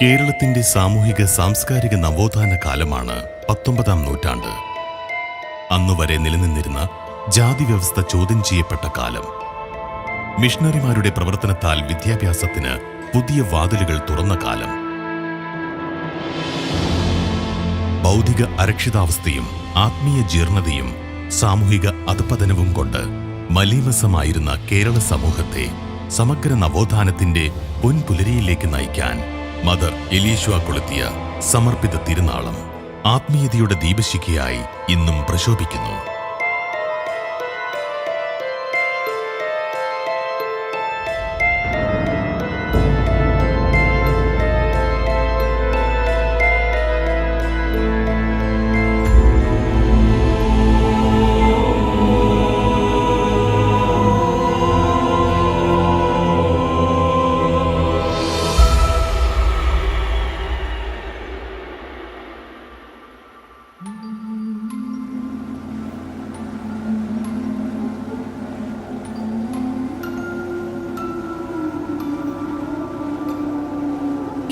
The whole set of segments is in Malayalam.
കേരളത്തിന്റെ സാമൂഹിക സാംസ്കാരിക നവോത്ഥാന കാലമാണ് 19-ാം നൂറ്റാണ്ട്. അന്നുവരെ നിലനിന്നിരുന്ന ജാതി വ്യവസ്ഥ ചോദ്യം ചെയ്യപ്പെട്ട കാലം. മിഷണറിമാരുടെ പ്രവർത്തനത്താൽ വിദ്യാഭ്യാസത്തിന് പുതിയ വാതിലുകൾ തുറന്ന കാലം. ബൗദ്ധിക അരക്ഷിതാവസ്ഥയും ആത്മീയ ജീർണതയും സാമൂഹിക അധപതനവും കൊണ്ട് മലീമസമായിരുന്ന കേരള സമൂഹത്തെ സമഗ്ര നവോത്ഥാനത്തിന്റെ പൊൻപുലരിയിലേക്ക് നയിക്കാൻ മദർ എലീശ്വ കൊളുത്തിയ സമർപ്പിത തിരുനാളം ആത്മീയതയുടെ ദീപശിഖയായി ഇന്നും പ്രശോഭിക്കുന്നു.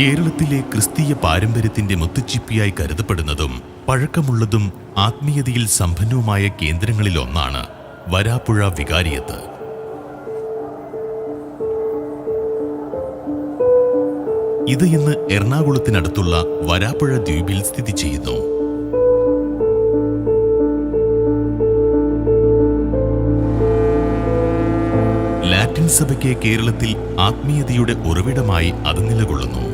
കേരളത്തിലെ ക്രിസ്തീയ പാരമ്പര്യത്തിന്റെ മുത്തുച്ചിപ്പിയായി കരുതപ്പെടുന്നതും പഴക്കമുള്ളതും ആത്മീയതയിൽ സമ്പന്നവുമായ കേന്ദ്രങ്ങളിലൊന്നാണ് വരാപ്പുഴ വികാരിയത്ത്. ഇത് ഇന്ന് എറണാകുളത്തിനടുത്തുള്ള വരാപ്പുഴ ദ്വീപിൽ സ്ഥിതി ചെയ്യുന്നു. ലാറ്റിൻ സഭയ്ക്ക് കേരളത്തിൽ ആത്മീയതയുടെ ഉറവിടമായി അത് നിലകൊള്ളുന്നു.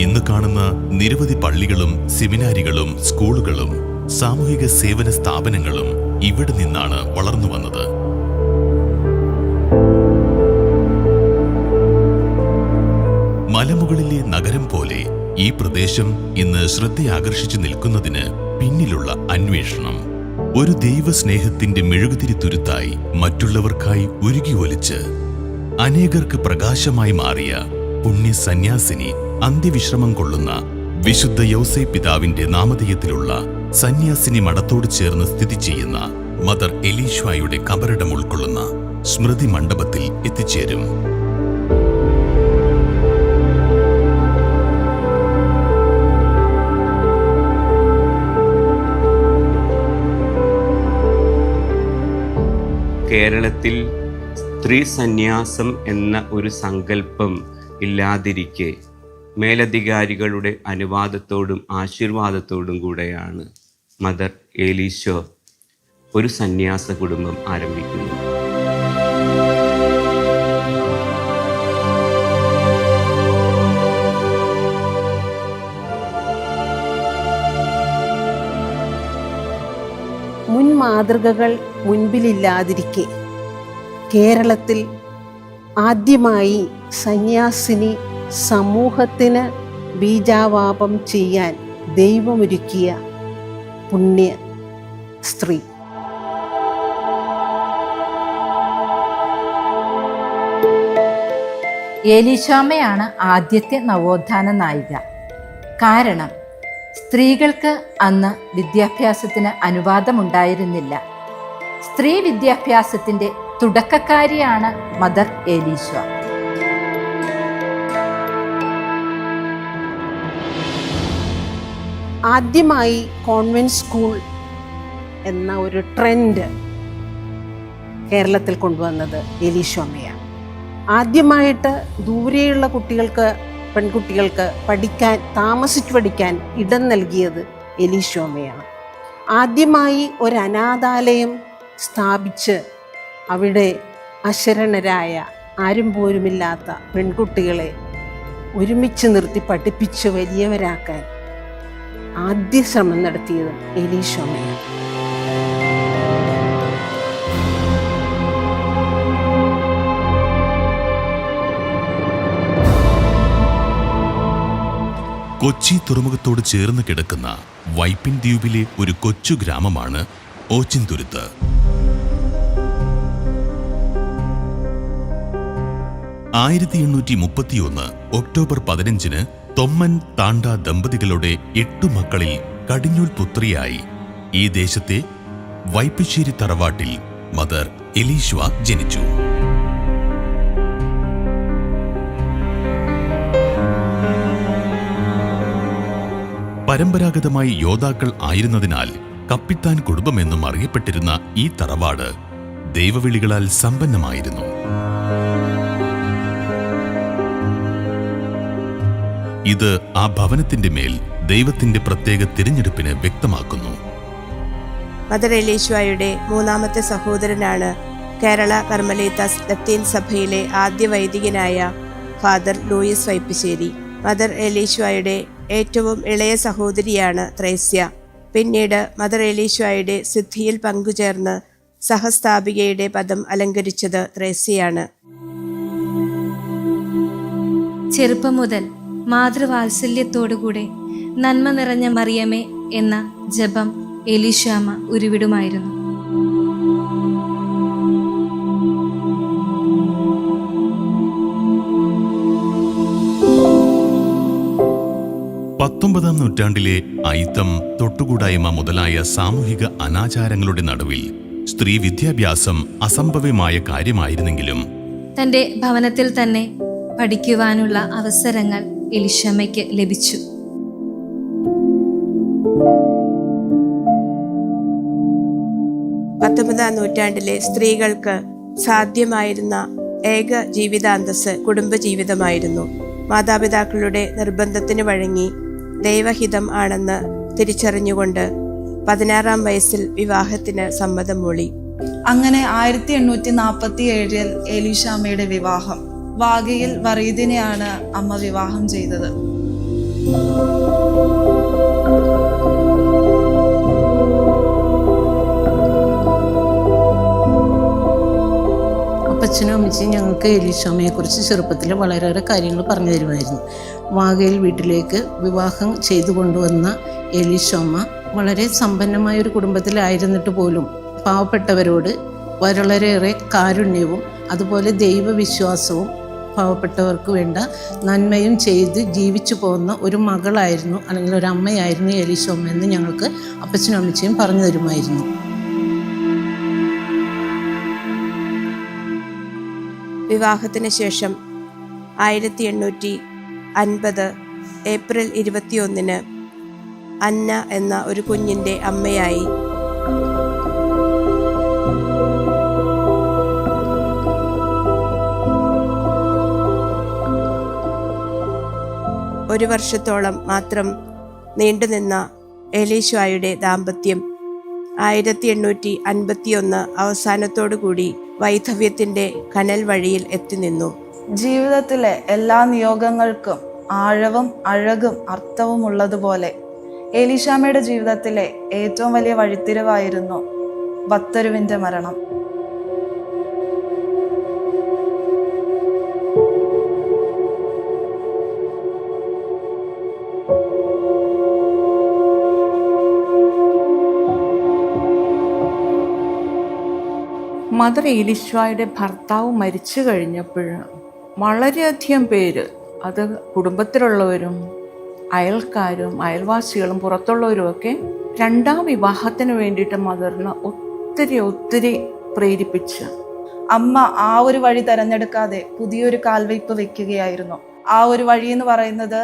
ഇന്ന് കാണുന്ന നിരവധി പള്ളികളും സെമിനാരികളും സ്കൂളുകളും സാമൂഹിക സേവന സ്ഥാപനങ്ങളും ഇവിടെ നിന്നാണ് വളർന്നു വന്നത്. മലമുകളിലെ നഗരം പോലെ ഈ പ്രദേശം ഇന്ന് ശ്രദ്ധയാകർഷിച്ചു നിൽക്കുന്നതിന് പിന്നിലുള്ള അന്വേഷണം ഒരു ദൈവസ്നേഹത്തിന്റെ മെഴുകുതിരി തുരുത്തായി മറ്റുള്ളവർക്കായി ഉരുകി ഒലിച്ച് അനേകർക്ക് പ്രകാശമായി മാറിയ പുണ്യ സന്യാസിനി അന്ത്യവിശ്രമം കൊള്ളുന്ന വിശുദ്ധ യൗസേ പിതാവിന്റെ നാമധേയത്തിലുള്ള സന്യാസിനി മഠത്തോട് ചേർന്ന് സ്ഥിതി ചെയ്യുന്ന മദർ എലീശ്വയുടെ കബറിടം ഉൾക്കൊള്ളുന്ന സ്മൃതി മണ്ഡപത്തിൽ എത്തിച്ചേരും. കേരളത്തിൽ സ്ത്രീ സന്യാസം എന്ന ഒരു സങ്കല്പം ഇല്ലാതിരിക്കെ മേലധികാരികളുടെ അനുവാദത്തോടും ആശീർവാദത്തോടും കൂടെയാണ് മദർ എലീശ്വ ഒരു സന്യാസ കുടുംബം ആരംഭിക്കുന്നത്. മുൻ മാതൃകകൾ മുൻപിലില്ലാതിരിക്കെ കേരളത്തിൽ ആദ്യമായി സന്യാസിനി സമൂഹത്തിന് ബീജാവാപം ചെയ്യാൻ ദൈവമൊരുക്കിയ പുണ്യ സ്ത്രീ. എലീശ്വയാണ് ആദ്യത്തെ നവോത്ഥാന നായിക. കാരണം സ്ത്രീകൾക്ക് അന്ന് വിദ്യാഭ്യാസത്തിന് അനുവാദമുണ്ടായിരുന്നില്ല. സ്ത്രീ വിദ്യാഭ്യാസത്തിന്റെ തുടക്കക്കാരിയാണ് മദർ എലീശ്വ. ആദ്യമായി കോൺവെന്റ് സ്കൂൾ എന്ന ഒരു ട്രെൻഡ് കേരളത്തിൽ കൊണ്ടുവന്നത് എലീശ്വയാണ്. ആദ്യമായിട്ട് ദൂരെയുള്ള പെൺകുട്ടികൾക്ക് താമസിച്ചു പഠിക്കാൻ ഇടം നൽകിയത് എലീശ്വയാണ്. ആദ്യമായി ഒരു അനാഥാലയം സ്ഥാപിച്ച് അവിടെ അശരണരായ ആരും പോലുമില്ലാത്ത പെൺകുട്ടികളെ ഒരുമിച്ച് നിർത്തി പഠിപ്പിച്ച് വലിയവരാക്കാൻ ആദ്യ ശ്രമം നടത്തിയത് എലീശ്വയാണ്. കൊച്ചി തുറമുഖത്തോട് ചേർന്ന് കിടക്കുന്ന വൈപ്പിൻ ദ്വീപിലെ ഒരു കൊച്ചു ഗ്രാമമാണ് ഓച്ചിന്തുരുത്ത്. ഒക്ടോബർ 15 തൊമ്മൻ താണ്ട ദമ്പതികളുടെ 8 മക്കളിൽ കടിഞ്ഞൂൽ പുത്രിയായി ഈ ദേശത്തെ വൈപ്പിശ്ശേരി തറവാട്ടിൽ മദർ എലീശ്വ ജനിച്ചു. പരമ്പരാഗതമായി യോദ്ധാക്കൾ ആയിരുന്നതിനാൽ കപ്പിത്താൻ കുടുംബമെന്നും അറിയപ്പെട്ടിരുന്ന ഈ തറവാട് ദൈവവിളികളാൽ സമ്പന്നമായിരുന്നു. ഇത് ആ ഭവനത്തിന്റെ മേൽ ദൈവത്തിന്റെ പ്രത്യേക തിരഞ്ഞെടുപ്പിന് വ്യക്തമാക്കുന്നു. മദർ എലീശ്വയുടെ മൂന്നാമത്തെ സഹോദരനാണ് കേരള കർമ്മലീത്താസ് ലത്തീൻ സഭയിലെ ആദ്യ വൈദികനായ ഫാദർ ലൂയിസ് വൈപ്പിശ്ശേരി. മദർ എലീശ്വയുടെ ഏറ്റവും ഇളയ സഹോദരിയാണ് ത്രേസ്യ. പിന്നീട് മദർ എലീശ്വയുടെ സിദ്ധിയിൽ പങ്കുചേർന്ന് സഹസ്ഥാപികയുടെ പദം അലങ്കരിച്ചത് ത്രേസ്യയാണ്. ചെറുപ്പം മുതൽ മാതൃവാത്സല്യത്തോടുകൂടെ നന്മ നിറഞ്ഞ മറിയമേ എന്ന ജപം എലീശ്വാമ ഉരുവിടുമായിരുന്നു. പത്തൊമ്പതാം നൂറ്റാണ്ടിലെ അയിത്തം, തൊട്ടുകൂടായ്മ മുതലായ സാമൂഹിക അനാചാരങ്ങളുടെ നടുവിൽ സ്ത്രീ വിദ്യാഭ്യാസം അസംഭവ്യമായ കാര്യമായിരുന്നെങ്കിലും തൻ്റെ ഭവനത്തിൽ തന്നെ പഠിക്കുവാനുള്ള അവസരങ്ങൾ എലീശ്വാമയ്ക്ക് ലഭിച്ചു. പത്തൊമ്പതാം നൂറ്റാണ്ടിലെ സ്ത്രീകൾക്ക് സാധ്യമായിരുന്ന ഏക ജീവിതാന്തസ് കുടുംബജീവിതമായിരുന്നു. മാതാപിതാക്കളുടെ നിർബന്ധത്തിന് വഴങ്ങി ദൈവഹിതം ആണെന്ന് തിരിച്ചറിഞ്ഞുകൊണ്ട് 16-ാം വയസ്സിൽ വിവാഹത്തിന് സമ്മതം മൂളി. അങ്ങനെ 1847 എലീശ്വാമയുടെ വിവാഹം. വാഗയിൽ വറീദിനെയാണ് അമ്മ വിവാഹം ചെയ്തത്. അപ്പച്ചനും അമ്മച്ചിയും ഞങ്ങൾക്ക് എലീശ്വാമയെക്കുറിച്ച് ചെറുപ്പത്തിൽ വളരെയേറെ കാര്യങ്ങൾ പറഞ്ഞു തരുമായിരുന്നു. വാഗയിൽ വീട്ടിലേക്ക് വിവാഹം ചെയ്തു കൊണ്ടുവന്ന എലീശ്വാമ വളരെ സമ്പന്നമായൊരു കുടുംബത്തിലായിരുന്നിട്ട് പോലും പാവപ്പെട്ടവരോട് വളരെയേറെ കാരുണ്യവും അതുപോലെ ദൈവവിശ്വാസവും പാവപ്പെട്ടവർക്ക് വേണ്ട നന്മയും ചെയ്ത് ജീവിച്ചു പോകുന്ന ഒരു മകളായിരുന്നു, അല്ലെങ്കിൽ ഒരു അമ്മയായിരുന്നു എലീശ്വാമ എന്ന് ഞങ്ങൾക്ക് അപ്പച്ചനും അമ്മച്ചിയും പറഞ്ഞു തരുമായിരുന്നു. വിവാഹത്തിന് ശേഷം 1850 ഏപ്രിൽ 21 അന്ന എന്ന ഒരു കുഞ്ഞിൻ്റെ അമ്മയായി. ഒരു വർഷത്തോളം മാത്രം നീണ്ടുനിന്ന എലീശ്വായുടെ ദാമ്പത്യം 1851 അവസാനത്തോടുകൂടി വൈധവ്യത്തിൻ്റെ കനൽ വഴിയിൽ എത്തി നിന്നു. ജീവിതത്തിലെ എല്ലാ നിയോഗങ്ങൾക്കും ആഴവും അഴകും അർത്ഥവും ഉള്ളതുപോലെ എലീശ്വാമയുടെ ജീവിതത്തിലെ ഏറ്റവും വലിയ വഴിത്തിരിവായിരുന്നു ബത്തരുവിൻ്റെ മരണം. മദർ എലീശ്വയുടെ ഭർത്താവ് മരിച്ചു കഴിഞ്ഞപ്പോൾ വളരെയധികം പേര്, അത് കുടുംബത്തിലുള്ളവരും അയൽക്കാരും അയൽവാസികളും പുറത്തുള്ളവരുമൊക്കെ രണ്ടാം വിവാഹത്തിന് വേണ്ടിയിട്ട് മദറിന് ഒത്തിരി പ്രേരിപ്പിച്ചു. അമ്മ ആ ഒരു വഴി തിരഞ്ഞെടുക്കാതെ പുതിയൊരു കാൽവയ്പ് വെക്കുകയായിരുന്നു. ആ ഒരു വഴി എന്ന് പറയുന്നത്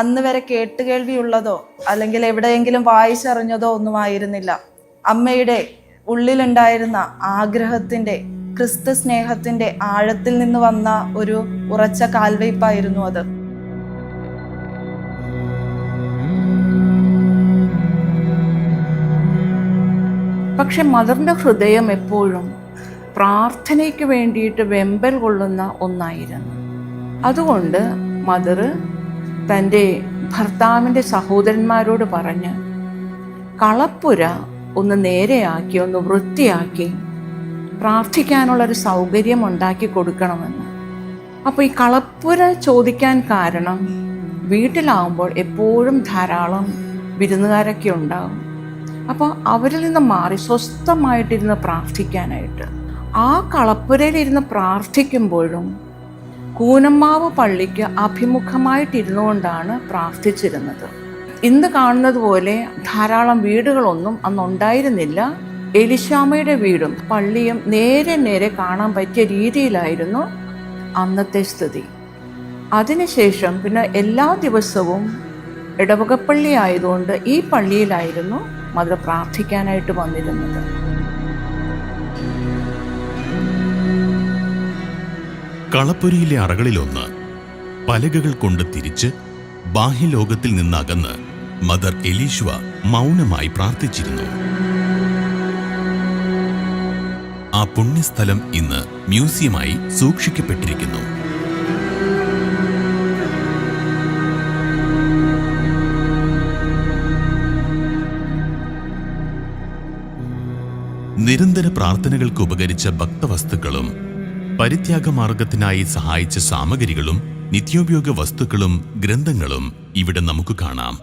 അന്ന് വരെ കേട്ടുകേൾവിയുള്ളതോ അല്ലെങ്കിൽ എവിടെയെങ്കിലും വായിച്ചറിഞ്ഞതോ ഒന്നും ആയിരുന്നില്ല. അമ്മയുടെ ഉള്ളിലുണ്ടായിരുന്ന ആഗ്രഹത്തിൻ്റെ, ക്രിസ്തു സ്നേഹത്തിൻ്റെ ആഴത്തിൽ നിന്ന് വന്ന ഒരു ഉറച്ച കാൽവയ്പായിരുന്നു അത്. പക്ഷെ മദറിൻ്റെ ഹൃദയം എപ്പോഴും പ്രാർത്ഥനയ്ക്ക് വേണ്ടിയിട്ട് വെമ്പൽ കൊള്ളുന്ന ഒന്നായിരുന്നു. അതുകൊണ്ട് മദർ തൻ്റെ ഭർത്താവിൻ്റെ സഹോദരന്മാരോട് പറഞ്ഞ് കളപ്പുര ഒന്ന് നേരെയാക്കി, ഒന്ന് വൃത്തിയാക്കി പ്രാർത്ഥിക്കാനുള്ളൊരു സൗകര്യം ഉണ്ടാക്കി കൊടുക്കണമെന്ന്. അപ്പോൾ ഈ കളപ്പുര ചോദിക്കാൻ കാരണം, വീട്ടിലാവുമ്പോൾ എപ്പോഴും ധാരാളം വിരുന്നുകാരൊക്കെ ഉണ്ടാകും. അപ്പോൾ അവരിൽ നിന്ന് മാറി സ്വസ്ഥമായിട്ടിരുന്ന് പ്രാർത്ഥിക്കാനായിട്ട് ആ കളപ്പുരയിലിരുന്ന് പ്രാർത്ഥിക്കുമ്പോഴും കൂനമ്മാവ് പള്ളിക്ക് അഭിമുഖമായിട്ടിരുന്നു കൊണ്ടാണ് പ്രാർത്ഥിച്ചിരുന്നത്. ഇന്ന് കാണുന്നത് പോലെ ധാരാളം വീടുകളൊന്നും അന്നുണ്ടായിരുന്നില്ല. എലിശാമയുടെ വീടും പള്ളിയും നേരെ നേരെ കാണാൻ പറ്റിയ രീതിയിലായിരുന്നു അന്നത്തെ സ്ഥിതി. അതിനുശേഷം പിന്നെ എല്ലാ ദിവസവും ഇടവകപ്പള്ളി ആയതുകൊണ്ട് ഈ പള്ളിയിലായിരുന്നു മദർ പ്രാർത്ഥിക്കാനായിട്ട് വന്നിരുന്നത്. കളപ്പുരയിലെ അറകളിലൊന്ന് പലകകൾ കൊണ്ട് തിരിച്ച് ബാഹ്യലോകത്തിൽ നിന്നകന്ന് മദർ എലീശ്വ മൗനമായി പ്രാർത്ഥിച്ചിരുന്നു. ആ പുണ്യസ്ഥലം ഇന്ന് മ്യൂസിയമായി സൂക്ഷിക്കപ്പെട്ടിരിക്കുന്നു. നിരന്തര പ്രാർത്ഥനകൾക്ക് ഉപകരിച്ച ഭക്തവസ്തുക്കളും പരിത്യാഗമാർഗത്തിനായി സഹായിച്ച സാമഗ്രികളും നിത്യോപയോഗ വസ്തുക്കളും ഗ്രന്ഥങ്ങളും ഇവിടെ നമുക്ക് കാണാം.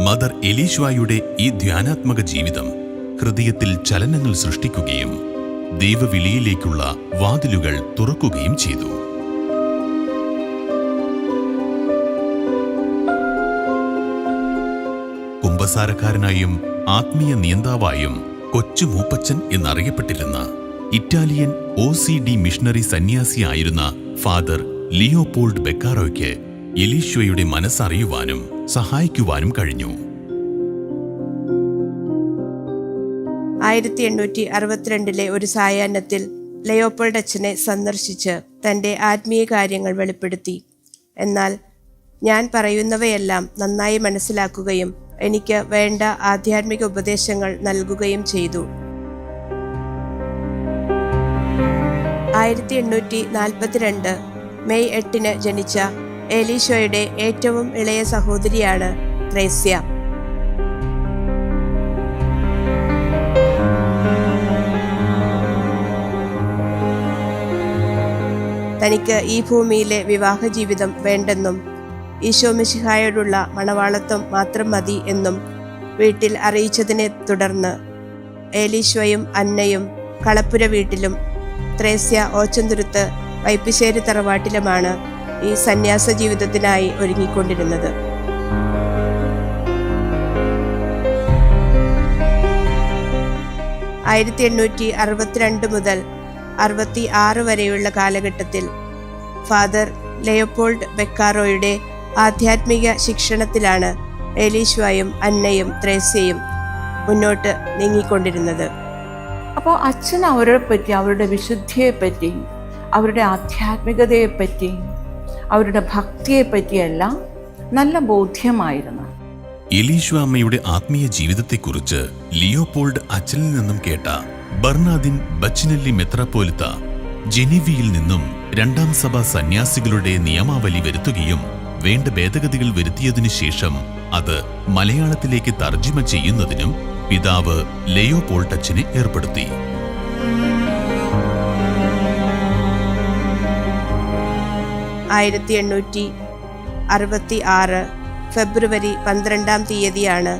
മദർ എലീശ്വായുടെ ഈ ധ്യാനാത്മക ജീവിതം ഹൃദയത്തിൽ ചലനങ്ങൾ സൃഷ്ടിക്കുകയും ദൈവവിളിയിലേക്കുള്ള വാതിലുകൾ തുറക്കുകയും ചെയ്തു. കുമ്പസാരക്കാരനായും ആത്മീയ നിയന്താവായും കൊച്ചു മൂപ്പച്ചൻ എന്നറിയപ്പെട്ടിരുന്ന ഇറ്റാലിയൻ OCD മിഷണറി സന്യാസിയായിരുന്ന ഫാദർ ലിയോപോൾഡ് ബെക്കാറോയ്ക്ക് എലീശ്വയുടെ മനസ്സറിയുവാനും സഹായിക്കുവാനും കഴിഞ്ഞു. 1862 ഒരു സായാഹ്നത്തിൽ ലിയോപോൾഡ് അച്ഛനെ സന്ദർശിച്ച് തൻ്റെ ആത്മീയ കാര്യങ്ങൾ വെളിപ്പെടുത്തി. എന്നാൽ ഞാൻ പറയുന്നവയെല്ലാം നന്നായി മനസ്സിലാക്കുകയും എനിക്ക് വേണ്ട ആധ്യാത്മിക ഉപദേശങ്ങൾ നൽകുകയും ചെയ്തു. 1842 മെയ് 8 ജനിച്ച എലീശ്വയുടെ ഏറ്റവും ഇളയ സഹോദരിയാണ് ത്രേസ്യ. തനിക്ക് ഈ ഭൂമിയിലെ വിവാഹ ജീവിതം വേണ്ടെന്നും ഈശോ മിശിഹായോടുള്ള മണവാളത്വം മാത്രം മതി എന്നും വീട്ടിൽ അറിയിച്ചതിനെ തുടർന്ന് എലീശ്വയും അന്നയും കളപ്പുര വീട്ടിലും ത്രേസ്യ ഓച്ചന്തുരുത്ത് വൈപ്പിശ്ശേരി തറവാട്ടിലുമാണ് ഈ സന്യാസ ജീവിതത്തിനായി ഒരുങ്ങിക്കൊണ്ടിരുന്നത്. 1862 മുതൽ 66 വരെയുള്ള കാലഘട്ടത്തിൽ ഫാദർ ലിയോപോൾഡ് ബെക്കാറോയുടെ ആധ്യാത്മിക ശിക്ഷണത്തിലാണ് എലീശ്വയും അന്നയും ത്രേസ്യയും മുന്നോട്ട് നീങ്ങിക്കൊണ്ടിരുന്നത്. അപ്പോൾ അച്ഛൻ അവരെ പറ്റി, അവരുടെ വിശുദ്ധിയെപ്പറ്റി, അവരുടെ ആധ്യാത്മികതയെപ്പറ്റി, അവരുടെ ഭക്തിയെപ്പറ്റിയെല്ലാം നല്ല ബോധ്യമായിരുന്നു. എലീശ്വ അമ്മയുടെ ആത്മീയ ജീവിതത്തെക്കുറിച്ച് ലിയോപോൾഡ് അച്ഛനിൽ നിന്നും കേട്ട ബർണാദിൻ ബച്ചിനെല്ലി മെത്രാപ്പോലിത്ത ജനീവയിൽ നിന്നും രണ്ടാം സഭ സന്യാസികളുടെ നിയമാവലി വരുത്തുകയും വേണ്ട ഭേദഗതികൾ വരുത്തിയതിനു ശേഷം അത് മലയാളത്തിലേക്ക് തർജ്ജിമ ചെയ്യുന്നതിനും പിതാവ് ലിയോപോൾഡ് അച്ഛനെ ഏർപ്പെടുത്തി. ഫെബ്രുവരി 12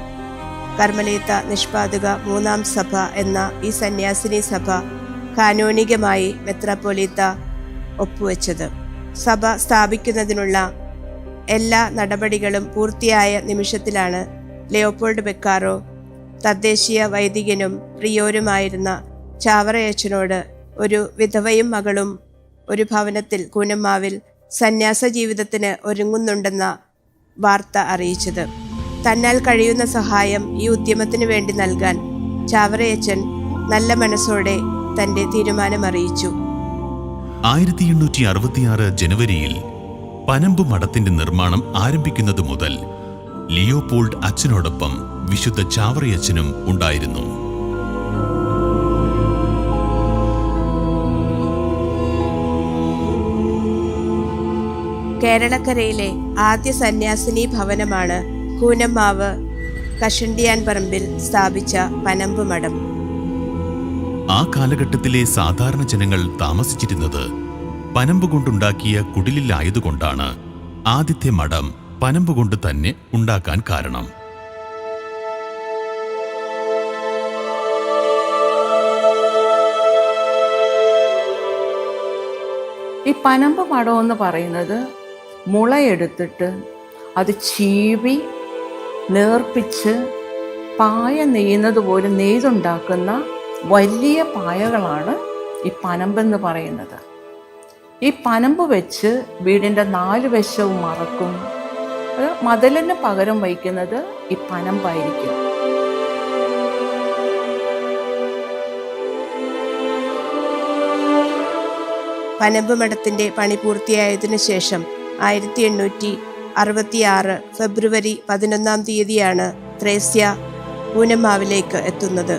കർമ്മലീത്ത നിഷ്പാദക 3-ാം സഭ എന്ന ഈ സന്യാസിനി സഭ കാനോനികമായി മെത്രാപ്പൊലീത്ത ഒപ്പുവെച്ചത്. സഭ സ്ഥാപിക്കുന്നതിനുള്ള എല്ലാ നടപടികളും പൂർത്തിയായ നിമിഷത്തിലാണ് ലിയോപോൾഡ് ബെക്കാറോ തദ്ദേശീയ വൈദികനും പ്രിയോരുമായിരുന്ന ചാവറയച്ചനോട് ഒരു വിധവയും മകളും ഒരു ഭവനത്തിൽ കൂനമ്മാവിൽ സന്യാസ ജീവിതത്തിന് ഒരുങ്ങുന്നുണ്ടെന്ന വാർത്ത അറിയിച്ചത്. തന്നാൽ കഴിയുന്ന സഹായം ഈ ഉദ്യമത്തിന് വേണ്ടി നൽകാൻ ചാവറയച്ചൻ നല്ല മനസ്സോടെ തന്റെ തീരുമാനം അറിയിച്ചു. 1866 ജനുവരിയിൽ പനമ്പ് മഠത്തിന്റെ നിർമ്മാണം ആരംഭിക്കുന്നത് മുതൽ ലിയോപോൾഡ് അച്ഛനോടൊപ്പം വിശുദ്ധ ചാവറയച്ചനും ഉണ്ടായിരുന്നു. കേരളക്കരയിലെ ആദ്യ സന്യാസിനി ഭവനമാണ് കൂനമ്മാവ് കഷണ്ടിയാൻ പറമ്പിൽ സ്ഥാപിച്ച പനമ്പ് മഠം. ആ കാലഘട്ടത്തിലെ സാധാരണ ജനങ്ങൾ താമസിച്ചിരുന്നത് പനമ്പ് കൊണ്ടുണ്ടാക്കിയ കുടിലിലായതുകൊണ്ടാണ് ആദ്യത്തെ മഠം പനമ്പ് കൊണ്ട് തന്നെ ഉണ്ടാക്കാൻ കാരണം. ഈ പനമ്പ് മഠം എന്ന് പറയുന്നത് മുളയെടുത്തിട്ട് അത് ചീവി നേർപ്പിച്ച് പായ നെയ്യുന്നത് പോലെ നെയ്തുണ്ടാക്കുന്ന വലിയ പായകളാണ് ഈ പനമ്പെന്ന് പറയുന്നത്. ഈ പനമ്പ് വെച്ച് വീടിൻ്റെ 4 വശവും മറക്കും. മതിലിന് പകരം വയ്ക്കുന്നത് ഈ പനമ്പായിരിക്കും. പനമ്പ് മഠത്തിൻ്റെ പണി പൂർത്തിയായതിനു ശേഷം 1866 ഫെബ്രുവരി 11 തീയതിയാണ് ത്രേസ്യ കൂനമ്മാവിലേക്ക് എത്തുന്നത്.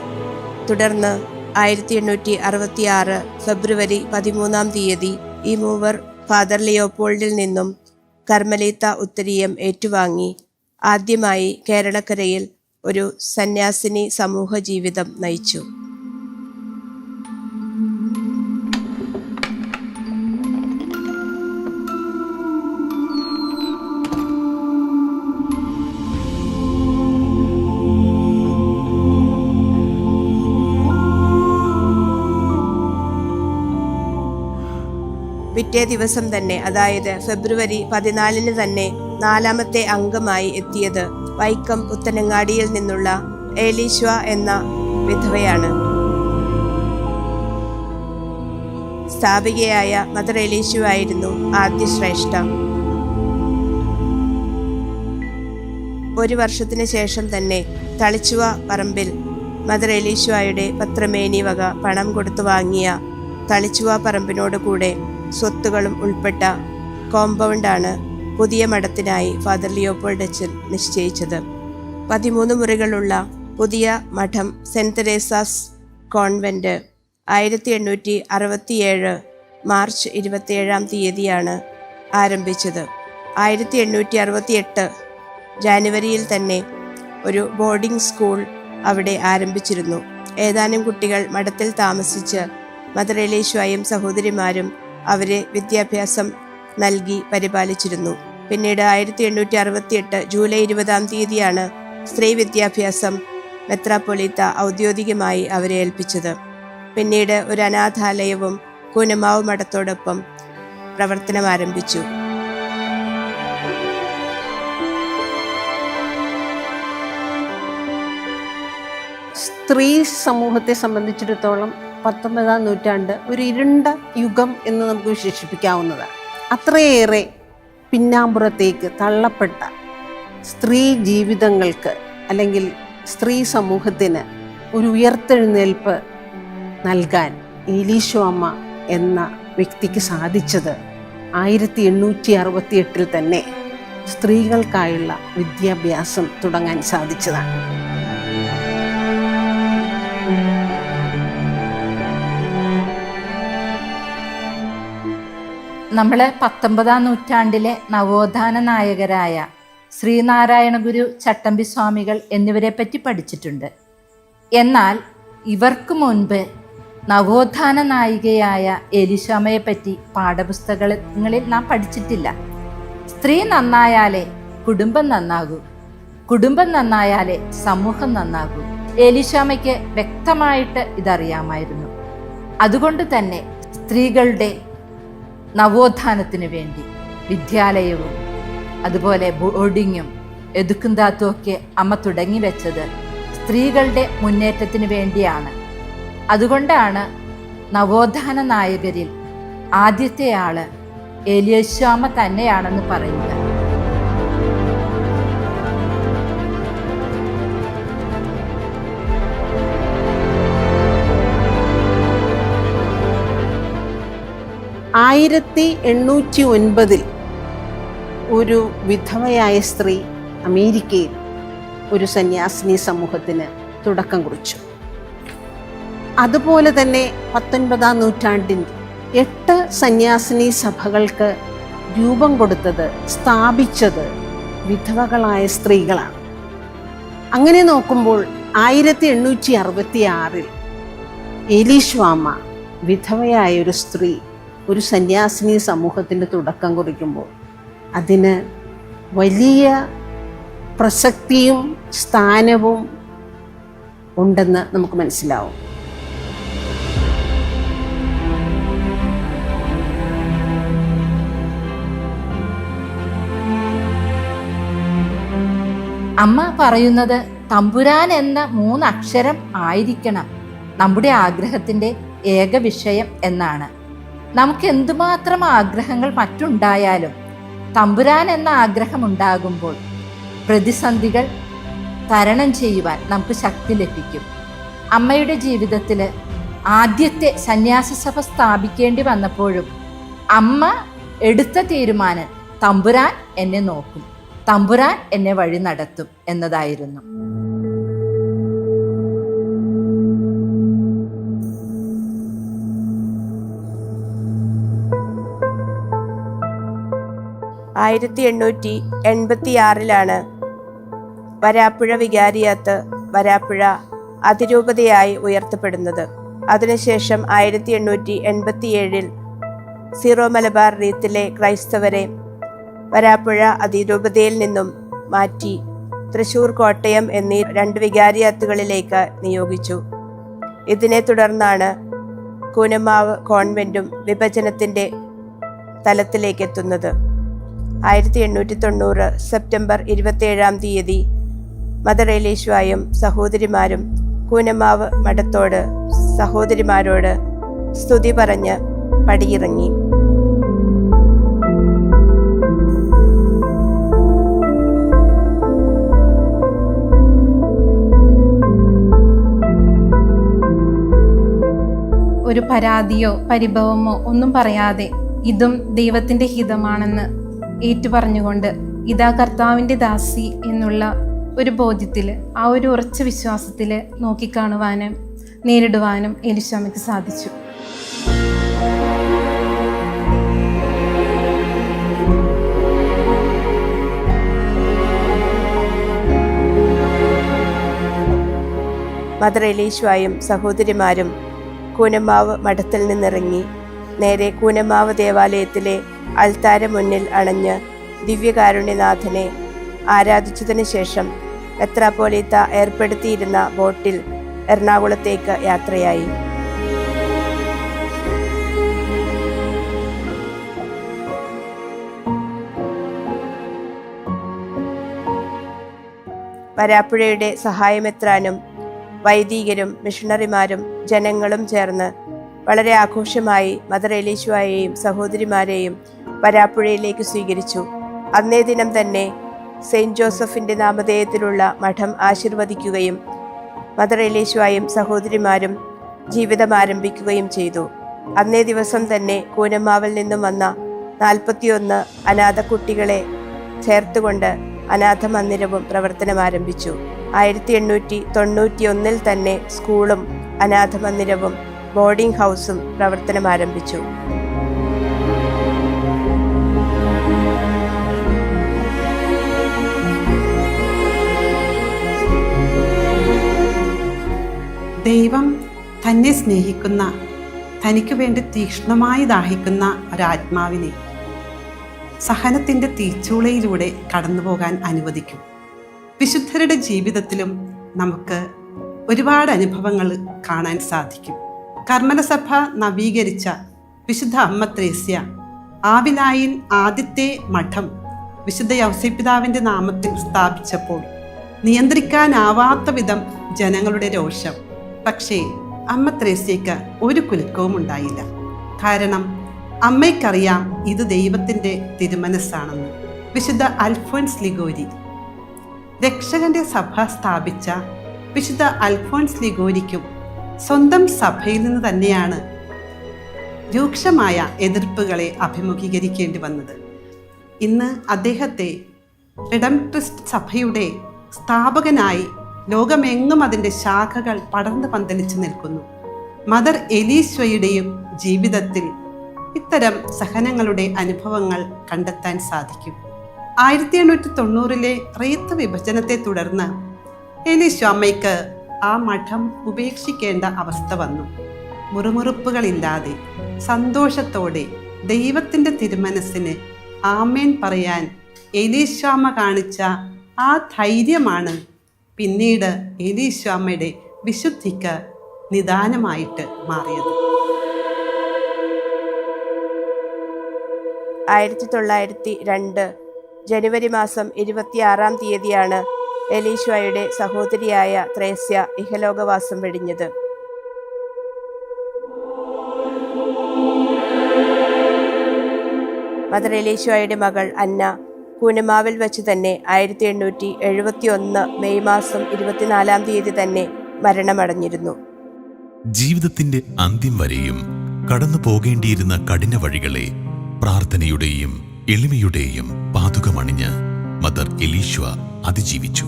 തുടർന്ന് 1866 ഫെബ്രുവരി 13 തീയതി ഈ മൂവർ ഫാദർ ലിയോപോൾഡിൽ നിന്നും കർമ്മലീത്ത ഉത്തരീയം ഏറ്റുവാങ്ങി ആദ്യമായി കേരളക്കരയിൽ ഒരു സന്യാസിനി സമൂഹ ജീവിതം നയിച്ചു. പിറ്റേ ദിവസം തന്നെ, അതായത് ഫെബ്രുവരി 14 തന്നെ 4ാമത്തെ അംഗമായി എത്തിയത് വൈക്കം പുത്തനങ്ങാടിയിൽ നിന്നുള്ള ഏലീശ്വ എന്ന വിധവയാണ്. സ്ഥാപികയായ മദർ ഏലീശ്വ ആയിരുന്നു ആദ്യ ശ്രേഷ്ഠ. 1 വർഷത്തിന് ശേഷം തന്നെ തളിച്ചുവ പറമ്പിൽ മദർ ഏലീശ്വയുടെ പത്രമേനി വക പണം കൊടുത്തു വാങ്ങിയ തളിച്ചുവ പറമ്പിനോട് കൂടെ സ്വത്തുകളും ഉൾപ്പെട്ട കോമ്പൗണ്ടാണ് പുതിയ മഠത്തിനായി ഫാദർ ലിയോപോൾഡ് അച്ഛൻ നിശ്ചയിച്ചത്. 13 മുറികളുള്ള പുതിയ മഠം സെൻറ്റ് തെരേസാസ് കോൺവെൻറ്റ് 1867 മാർച്ച് 27 തീയതിയാണ് ആരംഭിച്ചത്. 1868 ജാനുവരിയിൽ തന്നെ ഒരു ബോർഡിംഗ് സ്കൂൾ അവിടെ ആരംഭിച്ചിരുന്നു. ഏതാനും കുട്ടികൾ മഠത്തിൽ താമസിച്ച് മദർ ഏലീശ്വയും സഹോദരിമാരും അവരെ വിദ്യാഭ്യാസം നൽകി പരിപാലിച്ചിരുന്നു. പിന്നീട് 1868 ജൂലൈ 20 തീയതിയാണ് സ്ത്രീ വിദ്യാഭ്യാസം മെത്രാപ്പൊലീത്ത ഔദ്യോഗികമായി അവരെ ഏൽപ്പിച്ചത്. പിന്നീട് ഒരു അനാഥാലയവും കൂനമ്മാവ് മഠത്തോടൊപ്പം പ്രവർത്തനം ആരംഭിച്ചു. സ്ത്രീ സമൂഹത്തെ സംബന്ധിച്ചിടത്തോളം 19ാം നൂറ്റാണ്ട് ഒരു ഇരുണ്ട യുഗം എന്ന് നമുക്ക് വിശേഷിപ്പിക്കാവുന്നതാണ്. അത്രയേറെ പിന്നാമ്പുറത്തേക്ക് തള്ളപ്പെട്ട സ്ത്രീ ജീവിതങ്ങൾക്ക് അല്ലെങ്കിൽ സ്ത്രീ സമൂഹത്തിന് ഒരു ഉയർത്തെഴുന്നേൽപ്പ് നൽകാൻ ഏലീശ്വ അമ്മ എന്ന വ്യക്തിക്ക് സാധിച്ചത് 1868 തന്നെ സ്ത്രീകൾക്കായുള്ള വിദ്യാഭ്യാസം തുടങ്ങാൻ സാധിച്ചതാണ്. നമ്മൾ 19ാം നൂറ്റാണ്ടിലെ നവോത്ഥാന നായകരായ ശ്രീനാരായണ ഗുരു, ചട്ടമ്പി സ്വാമികൾ എന്നിവരെ പറ്റി പഠിച്ചിട്ടുണ്ട്. എന്നാൽ ഇവർക്ക് മുൻപ് നവോത്ഥാന നായികയായ ഏലീശ്വമ്മയെ പറ്റി പാഠപുസ്തകങ്ങളിൽ നാം പഠിച്ചിട്ടില്ല. സ്ത്രീ നന്നായാലേ കുടുംബം നന്നാകൂ, കുടുംബം നന്നായാലേ സമൂഹം നന്നാകൂ. ഏലീശ്വമ്മയ്ക്ക് വ്യക്തമായിട്ട് ഇതറിയാമായിരുന്നു. അതുകൊണ്ട് തന്നെ സ്ത്രീകളുടെ നവോത്ഥാനത്തിന് വേണ്ടി വിദ്യാലയവും അതുപോലെ ബോർഡിങ്ങും എതുക്കുംതാത്തും ഒക്കെ അമ്മ തുടങ്ങി വെച്ചത് സ്ത്രീകളുടെ മുന്നേറ്റത്തിന് വേണ്ടിയാണ്. അതുകൊണ്ടാണ് നവോത്ഥാന നായകരിൽ ആദ്യത്തെ ആള് ഏലീശ്വമ്മ തന്നെയാണെന്ന് പറയുക. ആയിരത്തി 1809 ഒരു വിധവയായ സ്ത്രീ അമേരിക്കയിൽ ഒരു സന്യാസിനി സമൂഹത്തിന് തുടക്കം കുറിച്ചു. അതുപോലെ തന്നെ 19ാം നൂറ്റാണ്ടിൽ 8 സന്യാസിനി സഭകൾക്ക് രൂപം കൊടുത്തത്, സ്ഥാപിച്ചത് വിധവകളായ സ്ത്രീകളാണ്. അങ്ങനെ നോക്കുമ്പോൾ 1866 ഏലീശ്വമ്മ വിധവയായ ഒരു സ്ത്രീ ഒരു സന്യാസിനി സമൂഹത്തിൻ്റെ തുടക്കം കുറിക്കുമ്പോൾ അതിന് വലിയ പ്രസക്തിയും സ്ഥാനവും ഉണ്ടെന്ന് നമുക്ക് മനസ്സിലാവും. അമ്മ പറയുന്നത് തമ്പുരാൻ എന്ന 3 അക്ഷരം ആയിരിക്കണം നമ്മുടെ ആഗ്രഹത്തിൻ്റെ ഏക വിഷയം എന്നാണ്. നമുക്ക് എന്തുമാത്രം ആഗ്രഹങ്ങൾ മറ്റുണ്ടായാലും തമ്പുരാൻ എന്ന ആഗ്രഹം ഉണ്ടാകുമ്പോൾ പ്രതിസന്ധികൾ തരണം ചെയ്യുവാൻ നമുക്ക് ശക്തി ലഭിക്കും. അമ്മയുടെ ജീവിതത്തിൽ ആദ്യത്തെ സന്യാസസഭ സ്ഥാപിക്കേണ്ടി വന്നപ്പോഴും അമ്മ എടുത്ത തീരുമാനം തമ്പുരാൻ എന്നെ നോക്കും, തമ്പുരാൻ എന്നെ വഴി നടത്തും എന്നതായിരുന്നു. ആയിരത്തി 1886 വരാപ്പുഴ വികാരിയാത്ത് വരാപ്പുഴ അതിരൂപതയായി ഉയർത്തപ്പെടുന്നത്. അതിനുശേഷം 1887 സീറോ മലബാർ റീത്തിലെ ക്രൈസ്തവരെ വരാപ്പുഴ അതിരൂപതയിൽ നിന്നും മാറ്റി തൃശൂർ, കോട്ടയം എന്നീ 2 വികാരിയാത്തുകളിലേക്ക് നിയോഗിച്ചു. ഇതിനെ തുടർന്നാണ് കൂനമാവ് കോൺവെന്റും വിഭജനത്തിൻ്റെ തലത്തിലേക്കെത്തുന്നത്. 1890 സെപ്റ്റംബർ 27 മദർ എലീശ്വായും സഹോദരിമാരും കൂനമാവ് മഠത്തോട് സഹോദരിമാരോട് സ്തുതി പറഞ്ഞ് പടിയിറങ്ങി. ഒരു പരാതിയോ പരിഭവമോ ഒന്നും പറയാതെ ഇതും ദൈവത്തിൻ്റെ ഹിതമാണെന്ന് ഏറ്റുപറഞ്ഞുകൊണ്ട് ഇതാ കർത്താവിൻ്റെ ദാസി എന്നുള്ള ഒരു ബോധ്യത്തിൽ, ആ ഒരു ഉറച്ച വിശ്വാസത്തിൽ നോക്കിക്കാണുവാനും നേരിടുവാനും എലിശാമയ്ക്ക് സാധിച്ചു. മദർ എലീശ്വായും സഹോദരിമാരും കൂനമാവ് മഠത്തിൽ നിന്നിറങ്ങി നേരെ കൂനമാവ് ദേവാലയത്തിലെ അൾത്താര മുന്നിൽ അണഞ്ഞ് ദിവ്യകാരുണ്യനാഥനെ ആരാധിച്ചതിന് ശേഷം മെത്രാപ്പോലീത്ത ഏർപ്പെടുത്തിയിരുന്ന ബോട്ടിൽ എറണാകുളത്തേക്ക് യാത്രയായി. വരാപ്പുഴയുടെ സഹായമെത്രാനും വൈദികരും മിഷണറിമാരും ജനങ്ങളും ചേർന്ന് വളരെ ആഘോഷമായി മദർ എലീശ്വായെയും സഹോദരിമാരെയും വരാപ്പുഴയിലേക്ക് സ്വീകരിച്ചു. അന്നേ ദിനം തന്നെ സെയിൻറ്റ് ജോസഫിൻ്റെ നാമധേയത്തിലുള്ള മഠം ആശീർവദിക്കുകയും മദർ എലീശ്വായും സഹോദരിമാരും ജീവിതം ആരംഭിക്കുകയും ചെയ്തു. അന്നേ ദിവസം തന്നെ കൂനമാവിൽ നിന്നും വന്ന 41 അനാഥ കുട്ടികളെ ചേർത്തുകൊണ്ട് അനാഥ മന്ദിരവും പ്രവർത്തനം ആരംഭിച്ചു. 1891 തന്നെ സ്കൂളും അനാഥ മന്ദിരവും ബോർഡിംഗ് ഹൗസും പ്രവർത്തനം ആരംഭിച്ചു. ദൈവം തന്നെ സ്നേഹിക്കുന്ന, തനിക്ക് വേണ്ടി തീക്ഷ്ണമായി ദാഹിക്കുന്ന ഒരാത്മാവിനെ സഹനത്തിൻ്റെ തീച്ചൂളയിലൂടെ കടന്നുപോകാൻ അനുവദിക്കും. വിശുദ്ധരുടെ ജീവിതത്തിലും നമുക്ക് ഒരുപാട് അനുഭവങ്ങൾ കാണാൻ സാധിക്കും. കർമ്മലസഭ നവീകരിച്ച വിശുദ്ധ അമ്മ ത്രേസ്യ ആവിലായിൽ ആദ്യത്തെ മഠം വിശുദ്ധ യൗസേപ്പിതാവിൻ്റെ നാമത്തിൽ സ്ഥാപിച്ചപ്പോൾ നിയന്ത്രിക്കാനാവാത്ത വിധം ജനങ്ങളുടെ രോഷം. പക്ഷേ അമ്മ ത്രേസ്യയ്ക്ക് ഒരു കുലുക്കവും ഉണ്ടായില്ല. കാരണം അമ്മയ്ക്കറിയാം ഇത് ദൈവത്തിൻ്റെ തിരുമനസ്സാണെന്ന്. വിശുദ്ധ അൽഫോൻസ് ലിഗോരി, രക്ഷകന്റെ സഭ സ്ഥാപിച്ച വിശുദ്ധ അൽഫോൻസ് ലിഗോരിക്കും സ്വന്തം സഭയിൽ നിന്ന് തന്നെയാണ് രൂക്ഷമായ എതിർപ്പുകളെ അഭിമുഖീകരിക്കേണ്ടി വന്നത്. ഇന്ന് അദ്ദേഹത്തെ റിഡംപ്ട്രിസ്റ്റ് സഭയുടെ സ്ഥാപകനായി ലോകമെങ്ങും അതിൻ്റെ ശാഖകൾ പടർന്നു പന്തലിച്ചു നിൽക്കുന്നു. മദർ എലീശ്വയുടെയും ജീവിതത്തിൽ ഇത്തരം സഹനങ്ങളുടെ അനുഭവങ്ങൾ കണ്ടെത്താൻ സാധിക്കും. 1890 റീത്ത് വിഭജനത്തെ തുടർന്ന് എലീശ്വാമ്മയ്ക്ക് ആ മഠം ഉപേക്ഷിക്കേണ്ട അവസ്ഥ വന്നു. മുറുമുറുപ്പുകളില്ലാതെ സന്തോഷത്തോടെ ദൈവത്തിൻ്റെ തിരുമനസ്സിന് ആമേൻ പറയാൻ എലീശ്വാമ്മ കാണിച്ച ആ ധൈര്യമാണ് പിന്നീട് എലീശ്വാമ്മയുടെ വിശുദ്ധിക്ക് നിദാനമായിട്ട് മാറിയത്. 1902 ജനുവരി മാസം 26 തീയതിയാണ് എലീശ്വയുടെ സഹോദരിയായ ത്രേസ്യ ഇഹലോകവാസം വെടിഞ്ഞത്. മദർ എലീശ്വയുടെ മകൾ അന്ന കൂനമാവിൽ വെച്ച് തന്നെ 1871 മെയ് മാസം 24-ാം തീയതി തന്നെ മരണമടഞ്ഞിരുന്നു. ജീവിതത്തിന്റെ അന്ത്യം വരെയും കടന്നു പോകേണ്ടിയിരുന്ന കഠിന വഴികളെ പ്രാർത്ഥനയുടെയും എളിമയുടെയും പാതുകമണിഞ്ഞ് മദർ എലീശ്വ അതിജീവിച്ചു.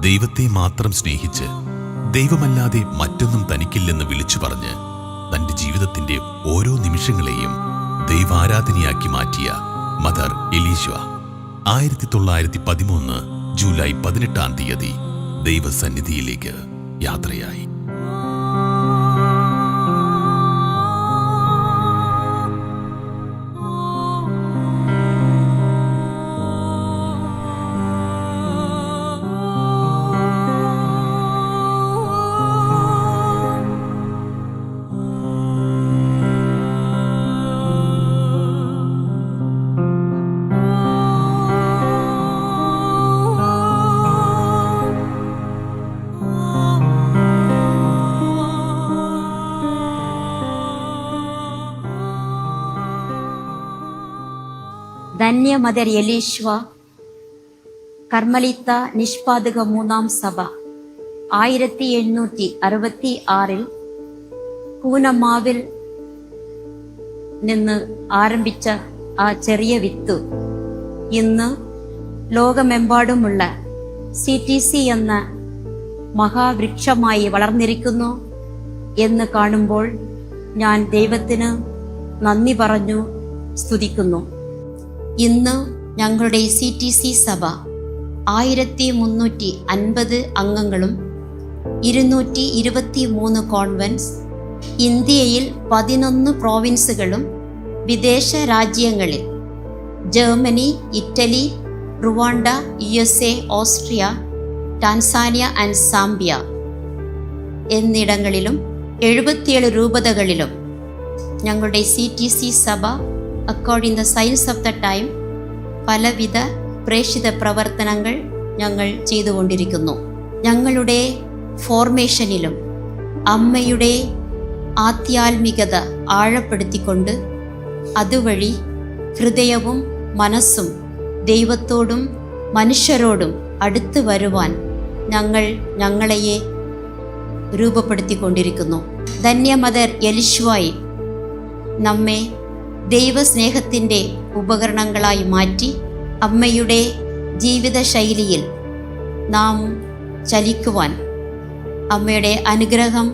ദൈവത്തെ മാത്രം സ്നേഹിച്ച് ദൈവമല്ലാതെ മറ്റൊന്നും തനിക്കില്ലെന്ന് വിളിച്ചു പറഞ്ഞ് തന്റെ ജീവിതത്തിന്റെ ഓരോ നിമിഷങ്ങളെയും ദൈവാരാധനയാക്കി മാറ്റിയ മദർ എലീശ്വ 1913 ജൂലൈ 18-ാം തീയതി ദൈവസന്നിധിയിലേക്ക് യാത്രയായി. ധന്യ മദർ എലീശ്വ കർമ്മലിത്ത നിഷ്പാദക 3-ാം സഭ 1766 കൂനമാവിൽ നിന്ന് ആരംഭിച്ച ആ ചെറിയ വിത്ത് ഇന്ന് ലോകമെമ്പാടുമുള്ള CTC എന്ന മഹാവൃക്ഷമായി വളർന്നിരിക്കുന്നു എന്ന് കാണുമ്പോൾ ഞാൻ ദൈവത്തിന് നന്ദി പറഞ്ഞു സ്തുതിക്കുന്നു. ഇന്ന് ഞങ്ങളുടെ CTC സഭ 1350 അംഗങ്ങളും 223 കോൺവെന്റ്സ്, ഇന്ത്യയിൽ 11 പ്രോവിൻസുകളും വിദേശ രാജ്യങ്ങളിൽ Germany, Italy, Rwanda, USA, Austria, Tanzania and Zambia എന്നിടങ്ങളിലും 77 രൂപതകളിലും ഞങ്ങളുടെ CTC സഭ according the signs of the time പലവിധ പ്രേക്ഷിത പ്രവർത്തനങ്ങൾ ഞങ്ങൾ ചെയ്തുകൊണ്ടിരിക്കുന്നു. ഞങ്ങളുടെ ഫോർമേഷനിലും അമ്മയുടെ ആധ്യാത്മികത ആഴപ്പെടുത്തിക്കൊണ്ട് അതുവഴി ഹൃദയവും മനസ്സും ദൈവത്തോടും മനുഷ്യരോടും അടുത്ത് വരുവാൻ ഞങ്ങളെയെ രൂപപ്പെടുത്തിക്കൊണ്ടിരിക്കുന്നു. ധന്യ മദർ എലീശ്വയെ നമ്മെ ദൈവസ്നേഹത്തിൻ്റെ ഉപകരണങ്ങളായി മാറ്റി അമ്മയുടെ ജീവിതശൈലിയിൽ നാം ചലിക്കുവാൻ അമ്മയുടെ അനുഗ്രഹം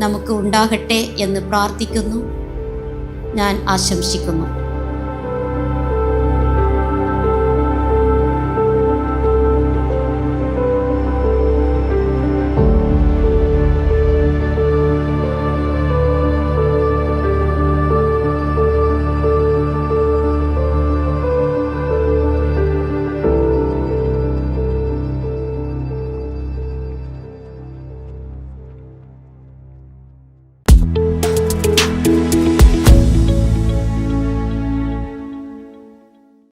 നമുക്ക് ഉണ്ടാകട്ടെ എന്ന് പ്രാർത്ഥിക്കുന്നു, ഞാൻ ആശംസിക്കുന്നു.